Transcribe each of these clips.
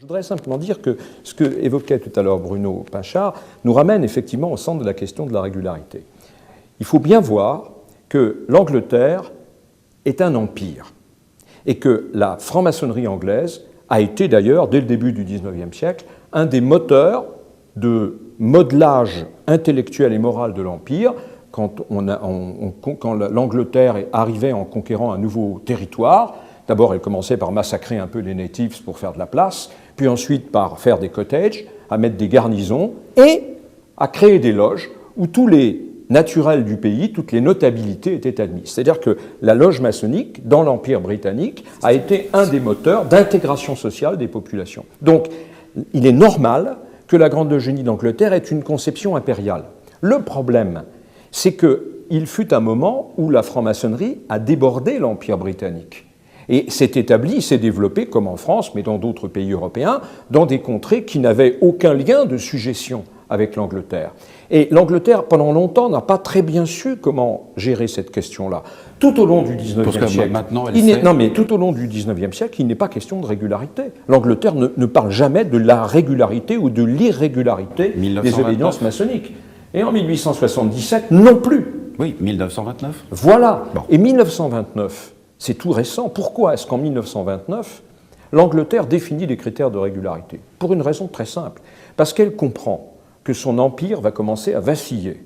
Je voudrais simplement dire que ce que évoquait tout à l'heure Bruno Pinchard nous ramène effectivement au centre de la question de la régularité. Il faut bien voir que l'Angleterre est un empire et que la franc-maçonnerie anglaise a été d'ailleurs, dès le début du XIXe siècle, un des moteurs de modelage intellectuel et moral de l'empire. Quand l'Angleterre arrivait en conquérant un nouveau territoire, d'abord elle commençait par massacrer un peu les natives pour faire de la place, puis ensuite par faire des cottages, à mettre des garnisons et à créer des loges où tous les naturels du pays, toutes les notabilités étaient admises. C'est-à-dire que la loge maçonnique, dans l'Empire britannique, a été un des moteurs d'intégration sociale des populations. Donc, il est normal que la Grande Loge unie d'Angleterre ait une conception impériale. Le problème, c'est qu'il fut un moment où la franc-maçonnerie a débordé l'Empire britannique et s'est établie, s'est développée, comme en France, mais dans d'autres pays européens, dans des contrées qui n'avaient aucun lien de sujétion avec l'Angleterre. Et l'Angleterre, pendant longtemps, n'a pas très bien su comment gérer cette question-là. Tout au long du XIXe siècle, tout au long du XIXe siècle, il n'est pas question de régularité. L'Angleterre ne parle jamais de la régularité ou de l'irrégularité des obédiences maçonniques. Et en 1877, non plus. Oui, 1929. Voilà. Bon. Et 1929, c'est tout récent. Pourquoi est-ce qu'en 1929, l'Angleterre définit les critères de régularité? Pour une raison très simple. Parce qu'elle comprend que son empire va commencer à vaciller,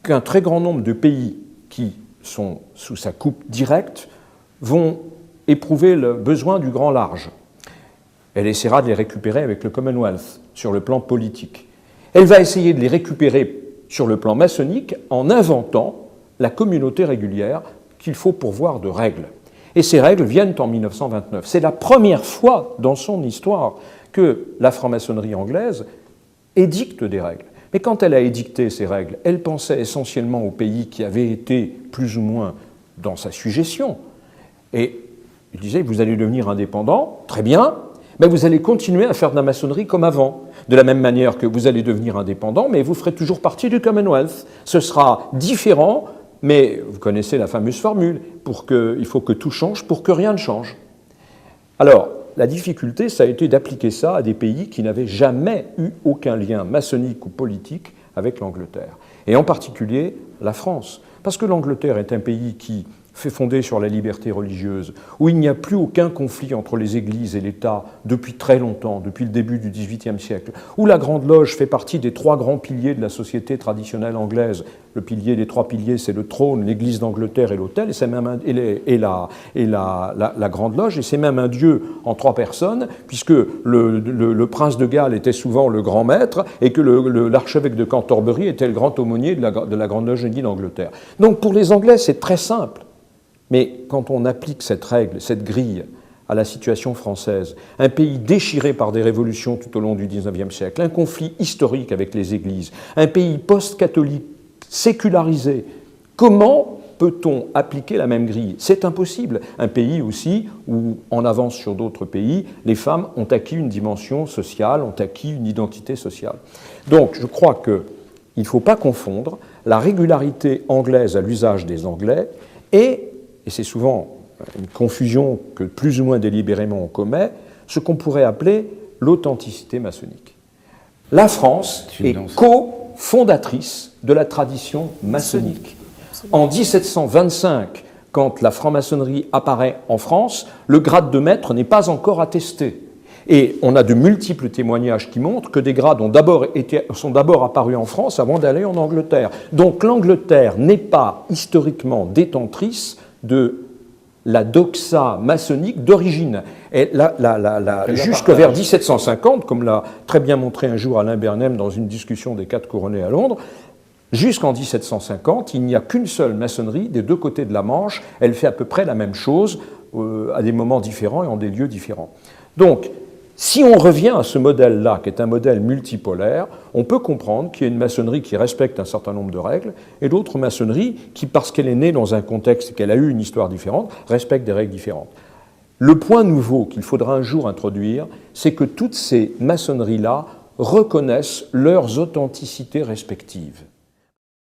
qu'un très grand nombre de pays qui sont sous sa coupe directe vont éprouver le besoin du grand large. Elle essaiera de les récupérer avec le Commonwealth sur le plan politique. Elle va essayer de les récupérer sur le plan maçonnique en inventant la communauté régulière qu'il faut pourvoir de règles. Et ces règles viennent en 1929. C'est la première fois dans son histoire que la franc-maçonnerie anglaise édicte des règles. Mais quand elle a édicté ces règles, elle pensait essentiellement aux pays qui avaient été plus ou moins dans sa sujétion. Et il disait, vous allez devenir indépendant, très bien, mais vous allez continuer à faire de la maçonnerie comme avant. De la même manière que vous allez devenir indépendant, mais vous ferez toujours partie du Commonwealth. Ce sera différent, mais vous connaissez la fameuse formule, il faut que tout change pour que rien ne change. Alors, la difficulté, ça a été d'appliquer ça à des pays qui n'avaient jamais eu aucun lien maçonnique ou politique avec l'Angleterre. Et en particulier, la France. Parce que l'Angleterre est un pays qui fait fonder sur la liberté religieuse, où il n'y a plus aucun conflit entre les églises et l'État depuis très longtemps, depuis le début du XVIIIe siècle, où la Grande Loge fait partie des trois grands piliers de la société traditionnelle anglaise. Le pilier des trois piliers, c'est le trône, l'église d'Angleterre et l'autel, et la Grande Loge, et c'est même un dieu en trois personnes, puisque le prince de Galles était souvent le grand maître, et que l'archevêque de Canterbury était le grand aumônier de la Grande Loge unie d'Angleterre. Donc pour les Anglais, c'est très simple. Mais quand on applique cette règle, cette grille à la situation française, un pays déchiré par des révolutions tout au long du XIXe siècle, un conflit historique avec les églises, un pays post-catholique, sécularisé, comment peut-on appliquer la même grille? C'est impossible. Un pays aussi où, en avance sur d'autres pays, les femmes ont acquis une dimension sociale, ont acquis une identité sociale. Donc je crois qu'il ne faut pas confondre la régularité anglaise à l'usage des Anglais et c'est souvent une confusion que plus ou moins délibérément on commet, ce qu'on pourrait appeler l'authenticité maçonnique. La France est co-fondatrice de la tradition maçonnique. En 1725, quand la franc-maçonnerie apparaît en France, le grade de maître n'est pas encore attesté. Et on a de multiples témoignages qui montrent que des grades sont d'abord apparus en France avant d'aller en Angleterre. Donc l'Angleterre n'est pas historiquement détentrice de la doxa maçonnique d'origine. Et jusque vers 1750, comme l'a très bien montré un jour Alain Bernheim dans une discussion des Quatre Couronnés à Londres, jusqu'en 1750, il n'y a qu'une seule maçonnerie des deux côtés de la Manche. Elle fait à peu près la même chose à des moments différents et en des lieux différents. Donc, si on revient à ce modèle-là, qui est un modèle multipolaire, on peut comprendre qu'il y a une maçonnerie qui respecte un certain nombre de règles et d'autres maçonneries qui, parce qu'elle est née dans un contexte et qu'elle a eu une histoire différente, respectent des règles différentes. Le point nouveau qu'il faudra un jour introduire, c'est que toutes ces maçonneries-là reconnaissent leurs authenticités respectives.